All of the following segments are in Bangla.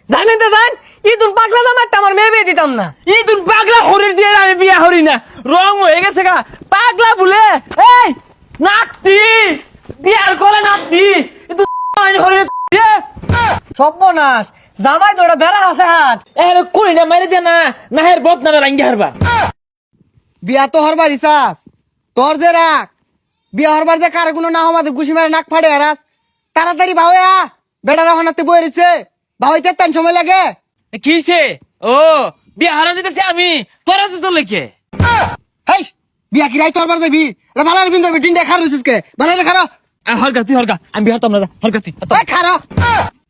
জানেন তো জান ইদুন পাগলা জামাইটা আমার মেয়ে বিয়ে দিতাম না। ইদুন পাগলা হরির দিয়ে আমি বিয়া হরি না, রং হয়ে গেছে গা পাগলা বলে। এই নাতি বিয়ার করে নাতি ইদুন হরির দিয়ে সর্বনাশ, জামাই তো ওটা বেড়া আছে হাত। এর কোনি না মেরে দে না, নাহের বদ না রাঙ্গি হারবা। বিয়া তো হরবার ইসাস তোর যে রাখ, বিয়া হরবার যে কার কোনো না হমাতে গুছি মারে নাক ফাড়ে হারাস। তাড়াতাড়ি ভাওয়া বেটারা হনাতে বই রয়েছে, ভাওয়াইতে টাইম সময় লাগে। কিছে ও বিয়া হারা যেতেছি আমি, তোরা তো চলে কে? হেই বিয়া কি রাই তোরবার যাবি? বালার বিন্দু টিন দেখা রয়েছিস কে? বালারে খারো। হরগা তুই হরগা, আমি বিয়া হতাম না, হরগা তুই। এই খারো।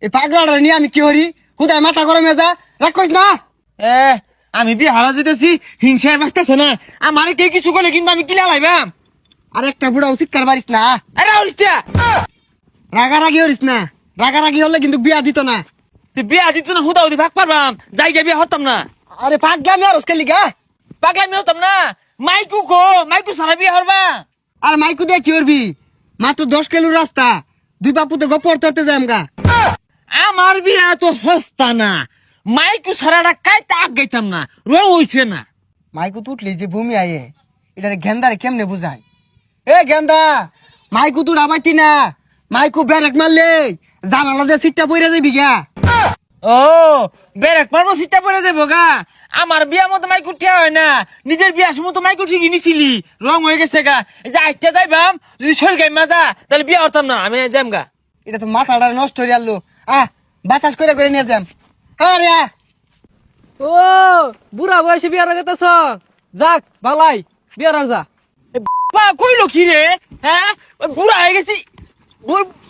এই পাগলাটা নিয়ে আমি কি হরি? কোথায় মাথা গরমে যা রাখ কইস না। এ আমি বিয়া হারা যেতেছি, হিংসায় বাঁচতেছে না আমার। কে কিছু করলে কিন্তু আমি কিলা লাইবাম। আর একটা বুড়া উচিত কার পারিস না। আরে হরিস্তা রাগারাগি হরিস না, রাগারাগি হলে কিন্তু বিয়া দিত না। তুই বিয়া দিত না, হুদা হুদি ভাগ পারবাম, জায়গা বিয়া হতাম না। আরে পাগলামি আর ওসকে লিগা। পাগলা আমি হতাম না, মাইকু কো মাইকু সারা বিয়া হরবা। আর মাইকু দিয়ে কি করবি? মাত্র 10 কিলো রাস্তা, দুই বাপুতে গপর করতে যাই আমগা। আমার বিয়া তো হস্তা না, মাইকু সারাটা কাইতে আগ গাইতাম না, রং হইছে না। মাইকু তুটলি যে ভূমি আয়ে এটারে গেন্দারে কেমনে বুঝাই? এ গেন্দা, মাইকু তুই আবাইতি না, মাইকু ব্যারেক মারলে জানালা দিয়ে সিটটা পইরা যাবি গা। ও বেরেক পারবো সিটটা পরে যাবো গা। আমার বিয়া মতো মাইকু ঠিয়া হয় না, নিজের বিয়ার সময় তো মাইকু ঠিকই নিছিলি, রং হয়ে গেছে গা। এই যে আইটা যাইবাম, যদি শরীর গাই মাজা তাহলে বিয়া হতাম না, আমি যাম গা। এটা তো মাথাটা নষ্ট হয়ে আনলো। বাতাস করে নিয়ে যাম। আরে ও বুড়া বয়সে বিয়ার গেতেছ, যাক বালাই বিয়ার আর যা। বা কইলো কি রে? হ্যাঁ ওই বুড়া হয়ে গেছি,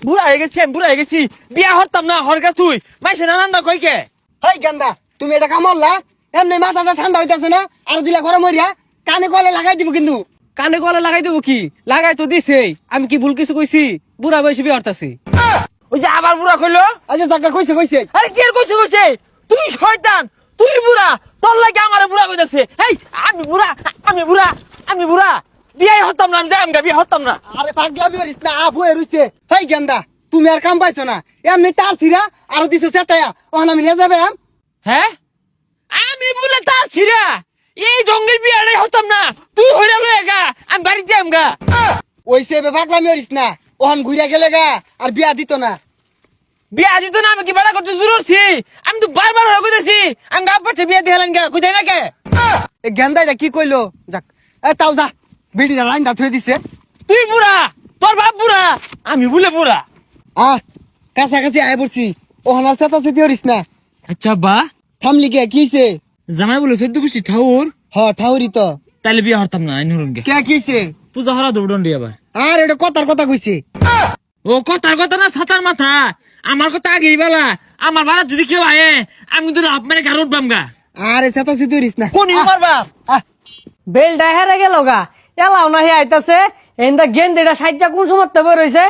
বুড়া হয়ে গেছি, আমি বুড়া হয়ে গেছি, বিয়া হতাম না, হরগা তুই মাইসে নানান্দা কই কে? হাই গেন্দা, তুমি এটা কামড়লা এমনি মাথাটা ঠান্ডা হইতাছে না? আর দিলা গরম হইয়া কানে গলে লাগাই দিব কিন্তু। কানে গলা লাগাই দেবো কি? লাগাই তো দিছেই। আমি কি ভুল কিছু কইছি? বুড়া বয়সে বিয়ে হরতাছি। ওই যে আবার বুড়া কইলো। আচ্ছা জায়গা কইছে আরে কি আর কইছে তুই শয়তান, তুই বুড়া, তোর লাগে আমার বুড়া কইতাছে। এই আমি বুড়া বিয়াই হতাম না, যাম গা, বিয়া হতাম না। আরে পাগলামি করিস না, আপ হয়ে রইছে। হাই গেন্দা, তুমি আর কাম পাইছো না, এমনি তার ছিড়া আর দিছো সেটায়া ওখানে আমি নিয়ে যাবে। হ্যাঁ আমি বলে তার ছিড়া এই ডঙ্গের বিয়াটাই হতাম না, তুই হইরা লয়ে গা, আমি বাড়ি যাম গা। ওইসে পাগলামি করিস না, ওখান ঘুরিয়া গেলে গা আর বিয়া দিত না। বিয়া দিত না, আমি কি বেড়া করতে জরুরছি? আমি তো বারবার হয়ে কইতেছি আমি গাব্বাতে বিয়া দিলাম গা, কই না কে? এই গেন্দাটা কি কইলো? যাক তাও যা, বিড়িটা লাইন দা থুয়ে দিছে। তুই বুড়া, তোর বাপ বুড়া, আমি বলে বুড়া। কাছাকাছি আয় পড়ছি, ওখানে আর চেতা চেতি করিস না। আচ্ছা বা থামলি কে কিছে? জামাই বলে 14 কুশি ঠাউর, ঠাউরি তো। তাইলে বিয়া হতাম না, আইন হরুন গে। কে কিছে? পূজা হরা দৌড়ন্ডি আবার। আর এটা কথার কথা কইছে। ও কথার কথা না, ছাতার মাথা। আমার কথা আগেই বলা, আমার বাড়া যদি কেউ আয়ে আমি তো লাভ মেরে গাড়ি উঠবাম গা। আরে চেতা চেতি করিস না। কোন আমার বাপ? বেলটা হেরে গেল গা, এলাও না হে আইতাছে। এন্দা গেন্দিটা সাইজা কোন সময় তবে রইছে।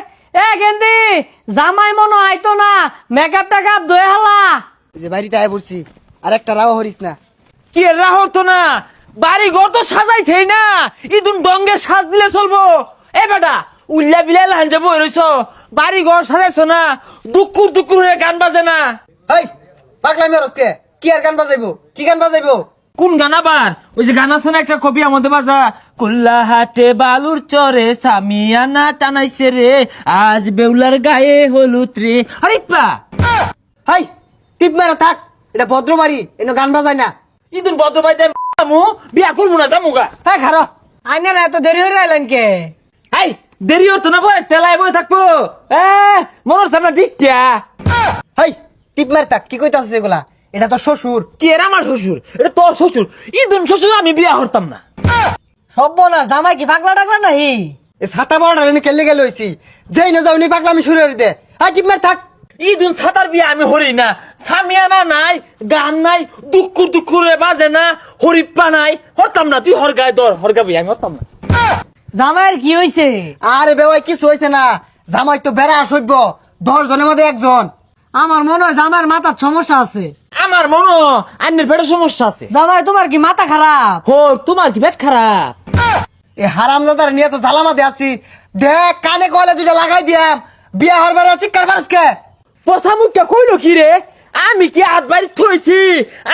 এ গেন্দি, জামাই মনো আইতো না, মেকআপ টাকআপ ধুয়ে হালা। এই যে বাড়িতে আয় পড়ছি, আর একটা রাও হরিস না। কি রাহর তো না, বাড়ি ঘর তো সাজাইছেই না, ইদুন ডঙ্গের সাজ দিলে চলবো? এ বেটা উল্লা বিলাই লাহান যাবো রইছ, বাড়ি ঘর সাজাইছ না, দুকুর হয়ে গান বাজে না। এই পাগলামি রসকে কি আর গান বাজাইবো? কি গান বাজাইবো? কোন গান আবার? ওই যে গান আছে না একটা, কবি আমাদের বাজা, কুল্লা হাটে বালুর চরে সামিয়ানা টানাইছে রে, আজ বেউলার গায়ে হলুদ রে। আরে পা হাই টিপ মেরা থাক, এটা ভদ্র বাড়ি, এনে গান বাজায় না। ইদুন বদ্ধ ভাই বিয়া করবো না জামুগা। হ্যাঁ খারো। আইনারা এত দেরি হয়ে আইলেন কে? হাই দেরি হতো না বই, তেলায় বই থাকবো। মনের সামনে ঠিকটা। হাই টিপ মেরে থাক, কি কইতাছিস এগুলা? এটা তো শ্বশুর। কি এর আমার শ্বশুর? এটা তোর শ্বশুর। ইদুন শ্বশুর, আমি বিয়া হরতাম না। সর্বনাশ, জামাই কি পাগলা টাগলা নাহি? এই ছাতা বড়টা এনে কেলে গেলে হইছি, যেই না যাও নি পাগলামি শুরু করে দে। হাই টিপ মেরে থাক। ইদুন ছাতার বিয়া আমি হরি না, সামিয়ানা নাই, গান নাই, দুকুর বাজে না, হরিপ্পা নাই, হরতাম না। তুই হরগায় দর, হরগাবি, আমি হরতাম না। জামাইয়ের কি হইছে? আরে বেওয়াই কিছু হইছে না, জামাই তো বেড়া আসইব 10 জনের মধ্যে একজন। আমার মনে হয় জামাইয়ের মাথার সমস্যা আছে। আমার মনে হয় আন্নের পেটের সমস্যা আছে। জামাই তোমার কি মাথা খারাপ? হো তোমার কি পেট খারাপ? এই হারামজাদার নিয়ে তো জ্বালামাতে আছি, দেখ কানে কলে দুটা লাগাই দিয়াম, বিয়া হরবার আছি কারবার আজকে। পচা মুখটা কইলো কি রে? আমি কি হাত বাড়ি থইছি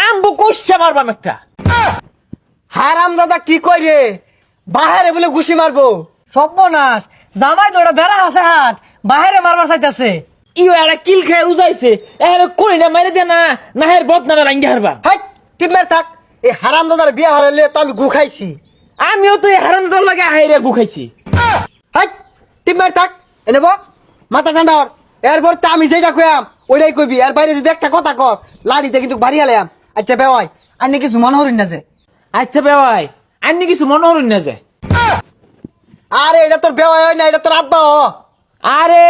আম্বু কইছে মারবাম একটা হারাম দাদা কি কই রে বাহারে বলে ঘুষি মারবো সর্বনাশ জামাই তো ওটা বেড়া আছে হাট বাইরে মারবার চাইতেছে ইও একটা কিল খেয়ে উজাইছে এর কই না মাইরে দে না নাহের বদনামে রাঙ্গি হারবা হাই টিমের থাক এই হারাম দাদার বিয়া হারাইলে তো আমি গু খাইছি আমিও তো এই হারামদার লাগে হাইরে গুখাইছি হাই টিমের থাক এনে বো মাথা ঠান্ডা হর এরপর তো আমি যেটা কইয়াম ওইটাই কইবি এর বাইরে যদি একটা কথা কস লাড়িতে কিন্তু বাড়ি হালাম আচ্ছা বেওয়াই আনি কিছু মনে হরিন না যে আচ্ছা বেওয়াই আন্নি কিছু মনে হরুন না যে আরে এটা তোর বেওয়াই হয় না এটা তোর আব্বা হ আরে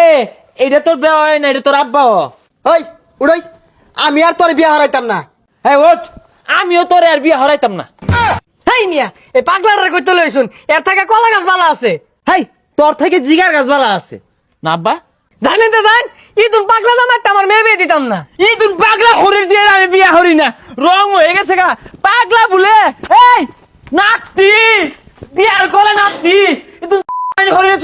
এটা তোর বেওয়াই না এটা তোর আব্বা ওই উড়ই আমি আর তোর বিয়া হারাইতাম না হ্যাঁ ওঠ আমিও তোর আর বিয়ে হরাইতাম না হেই মিয়া এই পাগলাটা কইতে লইছুন এর থেকে কলা গাছ বালা আছে হাই তোর থেকে জিগার গাছ বালা আছে না আব্বা জানেন তো জান ইদুন পাগলা জামাইটা আমার মেয়ে বিয়ে দিতাম না এই তুই পাগলা হরির দিয়ে আমি বিয়া হরি না রং হয়ে গেছে গা পাগলা বলে এই নাতি বিয়ার করে নাতি তুই হরির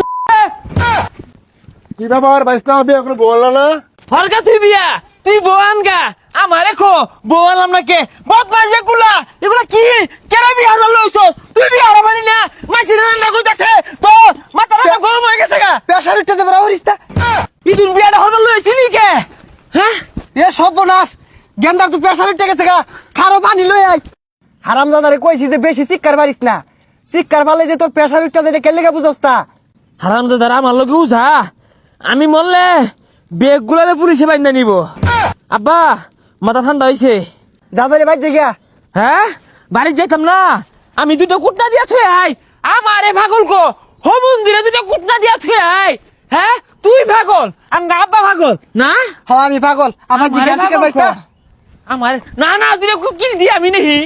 কি ব্যাপার বাইসনা বিয়ে করে বললো না হরকা তুই বিয়া তুই বোয়ান গা আমারে খো বোয়ালাম না কে বদমাস বেকুলা এগুলা কি কেন বিয়া হরবা লইছ তুই বিয়া হরবা না মাছির রান্না কইতাছে তো মাথা গরম হয়ে গেছে গা পেশার উঠতে যাবে হরিস্তা ইদুন বিয়াটা হরবা লইছিলি কে হ্যাঁ এ সর্বনাশ গেন্দার তুই পেশার উঠতে গেছে গা খারো পানি লই আই হারাম দাদারে কইছি যে বেশি শিক্ষার পারিস না শিক্ষার পারলে যে তোর পেশার উঠতে যেটা কেলে গা বুঝস তা হারামজাদার আমার লগে উজা আমি মরলে বেগ গুলারে পুলিশে বাইন্দা নিব আব্বা মাথা ঠান্ডা হইছে যাদারে বাইজে গিয়া হ্যাঁ বাড়ি যাইতাম না আমি দুটো কুটনা দিয়া থুয়ে আই আমারে পাগল কো হো মন্দিরে দুটো কুটনা দিয়া থুয়ে আই হ্যাঁ তুই পাগল আমি আব্বা পাগল না হ আমি পাগল আমার জিজ্ঞাসা শিক্ষার পাইছ না আমার না না দুটো কিল দি আমি নেহি